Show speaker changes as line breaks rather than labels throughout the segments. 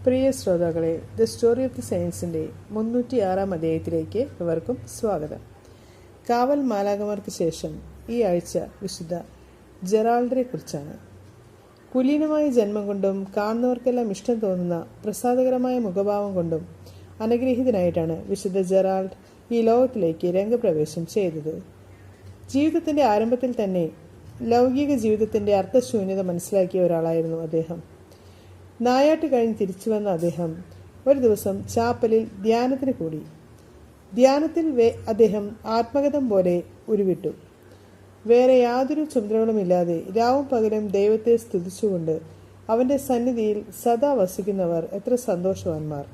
പ്രിയ ശ്രോതാക്കളെ, the story of the സയൻസിൻ്റെ 306 അധ്യായത്തിലേക്ക് ഇവർക്കും സ്വാഗതം. കാവൽ മാലാഖമാർക്ക് ശേഷം ഈ ആഴ്ച വിശുദ്ധ ജെറാൾഡിനെ കുറിച്ചാണ്. കുലീനമായ ജന്മം കൊണ്ടും കാണുന്നവർക്കെല്ലാം ഇഷ്ടം തോന്നുന്ന പ്രസാദകരമായ മുഖഭാവം കൊണ്ടും അനുഗ്രഹീതനായിട്ടാണ് വിശുദ്ധ ജെറാൾഡ് ഈ ലോകത്തിലേക്ക് രംഗപ്രവേശം ചെയ്തത്. ജീവിതത്തിൻ്റെ ആരംഭത്തിൽ തന്നെ ലൗകിക ജീവിതത്തിൻ്റെ അർത്ഥശൂന്യത മനസ്സിലാക്കിയ ഒരാളായിരുന്നു അദ്ദേഹം. നായാട്ട് കഴിഞ്ഞ് തിരിച്ചു വന്ന അദ്ദേഹം ഒരു ദിവസം ചാപ്പലിൽ ധ്യാനത്തിന് കൂടി. ധ്യാനത്തിൽ അദ്ദേഹം ആത്മഗതം പോലെ ഉരുവിട്ടു. വേറെ യാതൊരു ചുമതലകളുമില്ലാതെ രാവും പകലും ദൈവത്തെ സ്തുതിച്ചുകൊണ്ട് അവൻ്റെ സന്നിധിയിൽ സദാ വസിക്കുന്നവർ എത്ര സന്തോഷവാന്മാർ.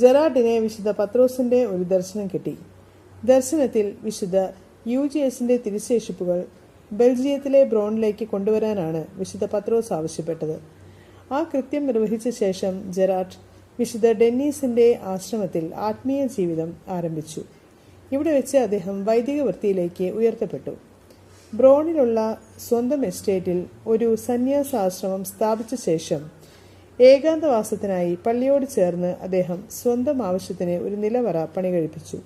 ജെറാൾഡിനെ വിശുദ്ധ പത്രോസിന്റെ ഒരു ദർശനം കിട്ടി. ദർശനത്തിൽ വിശുദ്ധ യൂജിയസിന്റെ തിരുശേഷിപ്പുകൾ ബെൽജിയത്തിലെ ബ്രോണിലേക്ക് കൊണ്ടുവരാനാണ് വിശുദ്ധ പത്രോസ് ആവശ്യപ്പെട്ടത്. ആ കൃത്യം നിർവഹിച്ച ശേഷം ജെറാൾഡ് വിശുദ്ധ ഡെന്നീസിന്റെ ആശ്രമത്തിൽ ആത്മീയ ജീവിതം ആരംഭിച്ചു. ഇവിടെ വെച്ച് അദ്ദേഹം വൈദിക വൃത്തിയിലേക്ക് ഉയർത്തപ്പെട്ടു. ബ്രോണിലുള്ള സ്വന്തം എസ്റ്റേറ്റിൽ ഒരു സന്യാസാശ്രമം സ്ഥാപിച്ച ശേഷം ഏകാന്തവാസത്തിനായി പള്ളിയോട് ചേർന്ന് അദ്ദേഹം സ്വന്തം ആവശ്യത്തിന് ഒരു നിലവറ പണി കഴിപ്പിച്ചു.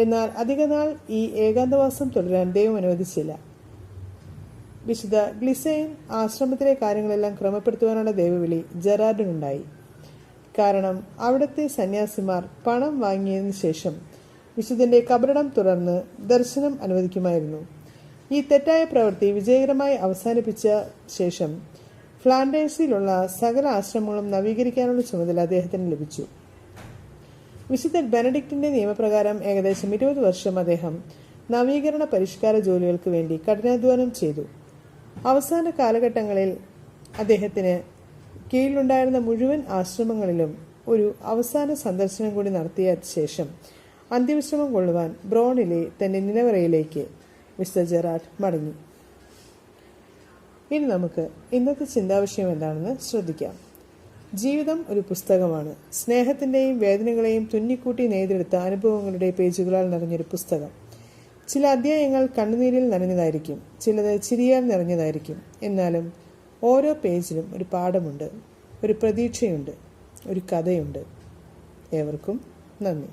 എന്നാൽ അധികനാൾ ഈ ഏകാന്തവാസം തുടരാൻ ദൈവം അനുവദിച്ചില്ല. വിശുദ്ധ ഗ്ലിസൈൻ ആശ്രമത്തിലെ കാര്യങ്ങളെല്ലാം ക്രമപ്പെടുത്തുവാനുള്ള ദൈവവിളി ജെറാൾഡിനുണ്ടായി. കാരണം അവിടുത്തെ സന്യാസിമാർ പണം വാങ്ങിയതിനു ശേഷം വിശുദ്ധന്റെ കബറിടം തുറന്ന് ദർശനം അനുവദിക്കുമായിരുന്നു. ഈ തെറ്റായ പ്രവൃത്തി വിജയകരമായി അവസാനിപ്പിച്ച ശേഷം ഫ്ലാൻഡേഴ്സിലുള്ള സകല ആശ്രമങ്ങളും നവീകരിക്കാനുള്ള ചുമതല അദ്ദേഹത്തിന് ലഭിച്ചു. വിശുദ്ധ ബെനഡിക്റ്റിന്റെ നിയമപ്രകാരം ഏകദേശം 20 വർഷം അദ്ദേഹം നവീകരണ പരിഷ്കാര ജോലികൾക്ക് വേണ്ടി കഠിനാധ്വാനം ചെയ്തു. അവസാന കാലഘട്ടങ്ങളിൽ അദ്ദേഹത്തിന് കീഴിലുണ്ടായിരുന്ന മുഴുവൻ ആശ്രമങ്ങളിലും ഒരു അവസാന സന്ദർശനം കൂടി നടത്തിയ ശേഷം അന്ത്യവിശ്രമം കൊള്ളുവാൻ ബ്രോണിലെ തന്റെ നിലവറയിലേക്ക് മിസ്റ്റർ ജെറാൾഡ് മടങ്ങി. ഇനി നമുക്ക് ഇന്നത്തെ ചിന്താവിഷയം എന്താണെന്ന് ശ്രദ്ധിക്കാം. ജീവിതം ഒരു പുസ്തകമാണ്. സ്നേഹത്തിന്റെയും വേദനകളെയും തുന്നിക്കൂട്ടി നെയ്തെടുത്ത അനുഭവങ്ങളുടെ പേജുകളാൽ നിറഞ്ഞൊരു പുസ്തകം. ചില അധ്യായങ്ങൾ കണ്ണുനീരിൽ നനഞ്ഞതായിരിക്കും, ചിലത് ചിരിയാൽ നിറഞ്ഞതായിരിക്കും. എന്നാലും ഓരോ പേജിലും ഒരു പാഠമുണ്ട്, ഒരു പ്രതീക്ഷയുണ്ട്, ഒരു കഥയുണ്ട്. ഏവർക്കും നന്ദി.